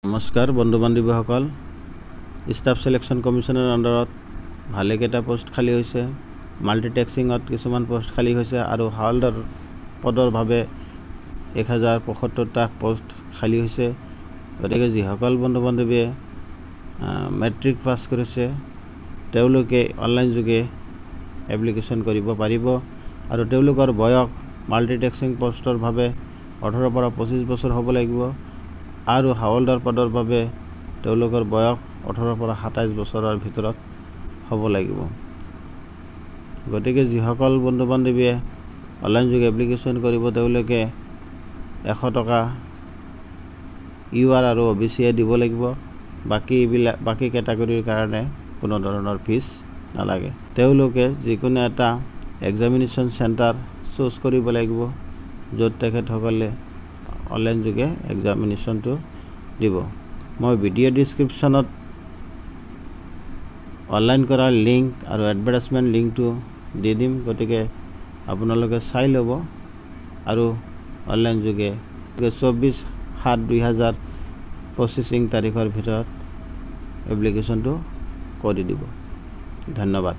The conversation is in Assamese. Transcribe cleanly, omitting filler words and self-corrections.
নমস্কাৰ বন্ধু বান্ধৱীসকল, ষ্টাফ সিলেকশ্যন কমিশ্যনৰ আণ্ডাৰত ভালেকেইটা পোষ্ট খালী হৈছে। মাল্টিটেক্সিঙত কিছুমান পোষ্ট খালী হৈছে আৰু হাৱালদাৰ পদৰ বাবে 1075টা পোষ্ট খালী হৈছে। গতিকে যিসকল বন্ধু বান্ধৱীয়ে মেট্ৰিক পাছ কৰিছে তেওঁলোকে অনলাইন যোগে এপ্লিকেশ্যন কৰিব পাৰিব আৰু তেওঁলোকৰ বয়স মাল্টিটেক্সিং পোষ্টৰ বাবে 18 পৰা 25 বছৰ হ'ব লাগিব আৰু হাৱালদাৰ পদৰ বাবে তেওঁলোকৰ বয়স 18 পৰা 27 বছৰৰ ভিতৰত হ'ব লাগিব। গতিকে যিসকল বন্ধু বান্ধৱীয়ে অনলাইন যোগে এপ্লিকেশ্যন কৰিব তেওঁলোকে 100 টকা UR আৰু OBC দিব লাগিব। বাকী কেটাগৰীৰ কাৰণে কোনো ধৰণৰ ফিজ নালাগে। তেওঁলোকে যিকোনো এটা এক্সামিনেশ্যন চেণ্টাৰ চুজ কৰিব লাগিব য'ত তেখেতসকলে অনলাইন যোগে এক্সামিনেশ্যনটো দিব। মই ভিডিঅ' ডিছক্ৰিপশ্যনত অনলাইন কৰাৰ লিংক আৰু এডভাৰটাইজমেণ্ট লিংকটো দি দিম। গতিকে আপোনালোকে চাই ল'ব আৰু অনলাইন যোগে 24/7/2025 তাৰিখৰ ভিতৰত এপ্লিকেশ্যনটো কৰি দিব। ধন্যবাদ।